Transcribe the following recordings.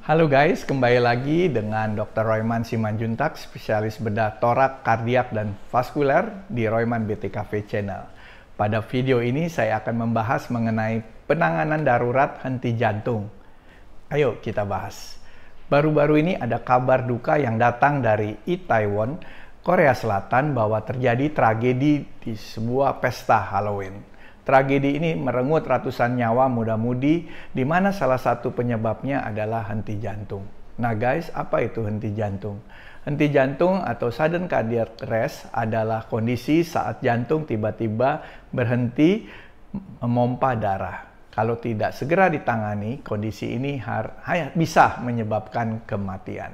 Halo guys, kembali lagi dengan Dr. Royman Simanjuntak, spesialis bedah torak, kardiak, dan vaskuler di Royman BTKV Channel. Pada video ini saya akan membahas mengenai penanganan darurat henti jantung. Ayo kita bahas. Baru-baru ini ada kabar duka yang datang dari Itaewon, Korea Selatan bahwa terjadi tragedi di sebuah pesta Halloween. Tragedi ini merenggut ratusan nyawa muda-mudi, di mana salah satu penyebabnya adalah henti jantung. Nah guys, apa itu henti jantung? Henti jantung atau sudden cardiac arrest adalah kondisi saat jantung tiba-tiba berhenti memompa darah. Kalau tidak segera ditangani, kondisi ini bisa menyebabkan kematian.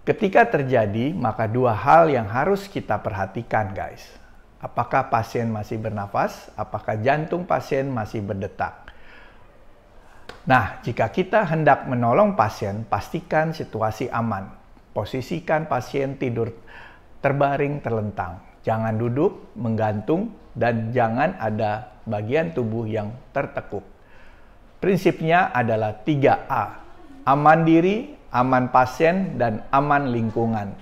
Ketika terjadi, maka dua hal yang harus kita perhatikan guys. Apakah pasien masih bernafas? Apakah jantung pasien masih berdetak? Nah, jika kita hendak menolong pasien, pastikan situasi aman. Posisikan pasien tidur terbaring terlentang. Jangan duduk, menggantung, dan jangan ada bagian tubuh yang tertekuk. Prinsipnya adalah 3A. Aman diri, aman pasien, dan aman lingkungan.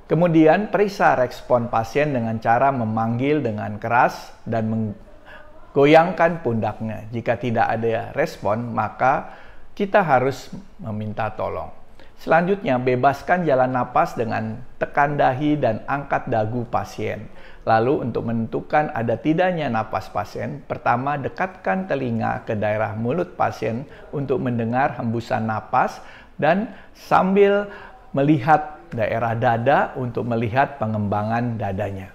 Kemudian periksa respon pasien dengan cara memanggil dengan keras dan menggoyangkan pundaknya. Jika tidak ada respon, maka kita harus meminta tolong. Selanjutnya, bebaskan jalan napas dengan tekan dahi dan angkat dagu pasien. Lalu untuk menentukan ada tidaknya napas pasien, pertama dekatkan telinga ke daerah mulut pasien untuk mendengar hembusan napas dan sambil melihat daerah dada untuk melihat pengembangan dadanya.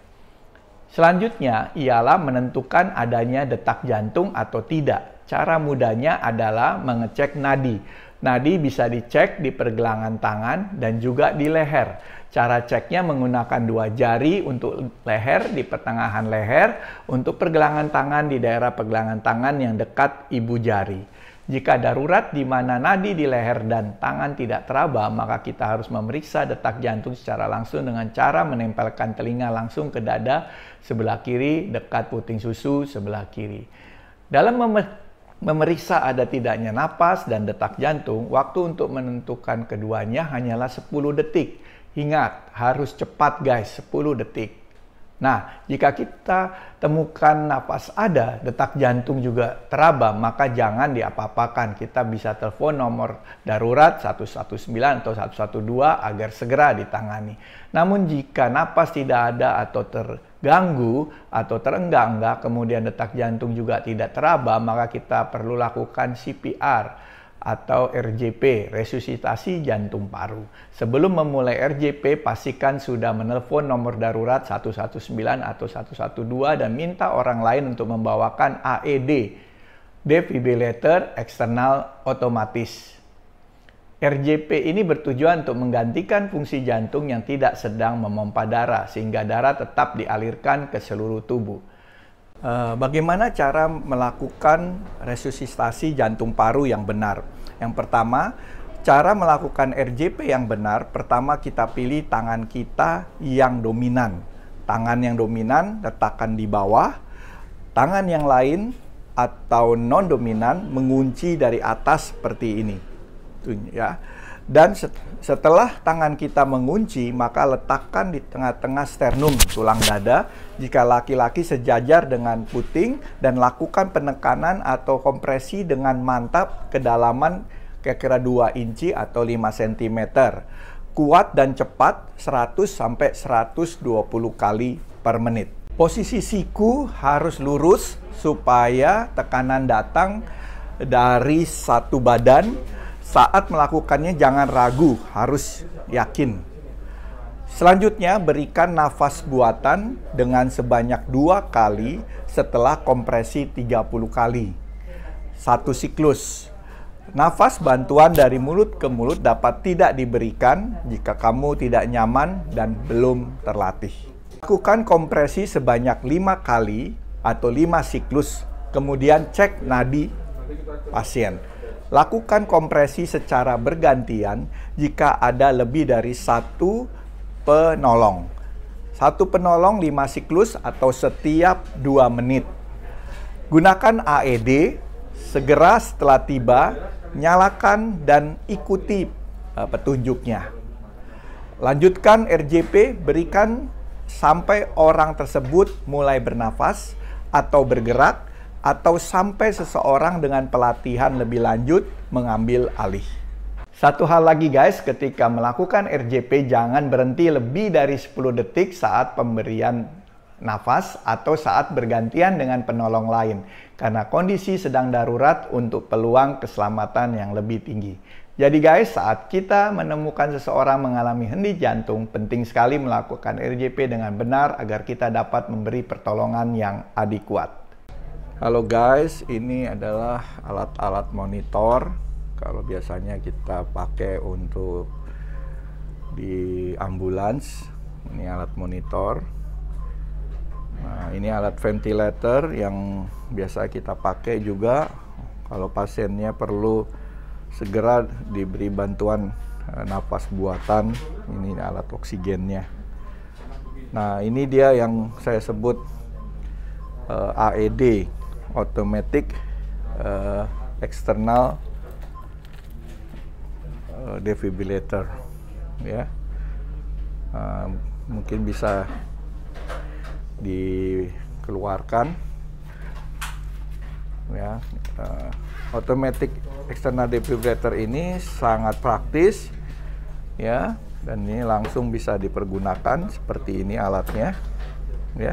Selanjutnya ialah menentukan adanya detak jantung atau tidak. Cara mudahnya adalah mengecek nadi. Nadi bisa dicek di pergelangan tangan dan juga di leher. Cara ceknya menggunakan 2 jari untuk leher di pertengahan leher, untuk pergelangan tangan di daerah pergelangan tangan yang dekat ibu jari. Jika darurat di mana nadi di leher dan tangan tidak teraba, maka kita harus memeriksa detak jantung secara langsung dengan cara menempelkan telinga langsung ke dada sebelah kiri dekat puting susu sebelah kiri. Dalam memeriksa ada tidaknya napas dan detak jantung, waktu untuk menentukan keduanya hanyalah 10 detik. Ingat, harus cepat guys, 10 detik. Nah, jika kita temukan napas ada, detak jantung juga teraba, maka jangan diapa-apakan. Kita bisa telepon nomor darurat 119 atau 112 agar segera ditangani. Namun jika napas tidak ada atau terganggu atau terenggak-enggak, kemudian detak jantung juga tidak teraba, maka kita perlu lakukan CPR atau RJP, resusitasi jantung paru. Sebelum memulai RJP, pastikan sudah menelpon nomor darurat 119 atau 112 dan minta orang lain untuk membawakan AED, defibrillator eksternal otomatis. RJP ini bertujuan untuk menggantikan fungsi jantung yang tidak sedang memompa darah, sehingga darah tetap dialirkan ke seluruh tubuh. Bagaimana cara melakukan resusitasi jantung paru yang benar? Yang pertama, cara melakukan RJP yang benar, pertama kita pilih tangan kita yang dominan. Tangan yang dominan letakkan di bawah, tangan yang lain atau non-dominan mengunci dari atas seperti ini. Ya. Dan setelah tangan kita mengunci, maka letakkan di tengah-tengah sternum, tulang dada, jika laki-laki sejajar dengan puting, dan lakukan penekanan atau kompresi dengan mantap kedalaman kira-kira 2 inci atau 5 cm. Kuat dan cepat 100-120 kali per menit. Posisi siku harus lurus supaya tekanan datang dari satu badan. Saat melakukannya jangan ragu, harus yakin. Selanjutnya berikan nafas buatan dengan sebanyak 2 kali setelah kompresi 30 kali. 1 siklus. Nafas bantuan dari mulut ke mulut dapat tidak diberikan jika kamu tidak nyaman dan belum terlatih. Lakukan kompresi sebanyak 5 kali atau 5 siklus, kemudian cek nadi pasien. Lakukan kompresi secara bergantian jika ada lebih dari 1 penolong. 1 penolong 5 siklus atau setiap 2 menit. Gunakan AED segera setelah tiba nyalakan dan ikuti petunjuknya. Lanjutkan RJP, berikan sampai orang tersebut mulai bernafas atau bergerak, atau sampai seseorang dengan pelatihan lebih lanjut mengambil alih. Satu hal lagi guys, ketika melakukan RJP jangan berhenti lebih dari 10 detik saat pemberian nafas atau saat bergantian dengan penolong lain, karena kondisi sedang darurat untuk peluang keselamatan yang lebih tinggi. Jadi guys, saat kita menemukan seseorang mengalami hendi jantung, penting sekali melakukan RJP dengan benar agar kita dapat memberi pertolongan yang adekuat. Halo guys, ini adalah alat-alat monitor. Kalau biasanya kita pakai untuk di ambulans, ini alat monitor. Nah, ini alat ventilator yang biasa kita pakai juga kalau pasiennya perlu segera diberi bantuan napas buatan. Ini alat oksigennya. Nah, ini dia yang saya sebut AED, Automatic External Defibrillator, ya. Mungkin bisa dikeluarkan, ya. Automatic External Defibrillator ini sangat praktis, ya, dan ini langsung bisa dipergunakan seperti ini alatnya, ya.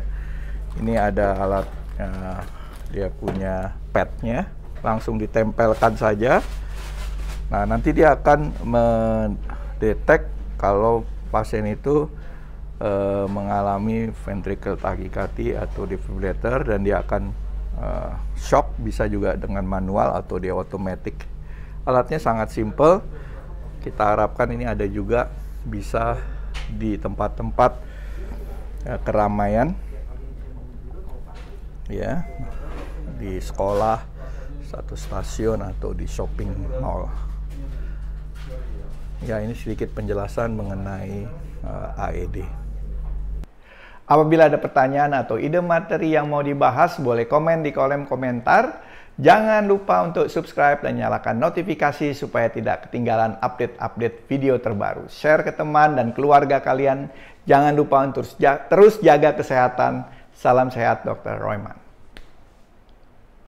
Ini ada alat, dia punya padnya, langsung ditempelkan saja. Nah, nanti dia akan mendetek kalau pasien itu mengalami ventricle tachycardia atau defibrillator, dan dia akan shock, bisa juga dengan manual atau dia otomatis. Alatnya sangat simple. Kita harapkan ini ada juga bisa di tempat-tempat keramaian, ya, di sekolah, satu stasiun, atau di shopping mall. Ya, ini sedikit penjelasan mengenai AED. Apabila ada pertanyaan atau ide materi yang mau dibahas, boleh komen di kolom komentar. Jangan lupa untuk subscribe dan nyalakan notifikasi supaya tidak ketinggalan update-update video terbaru. Share ke teman dan keluarga kalian. Jangan lupa untuk terus jaga kesehatan. Salam sehat, Dr. Royman.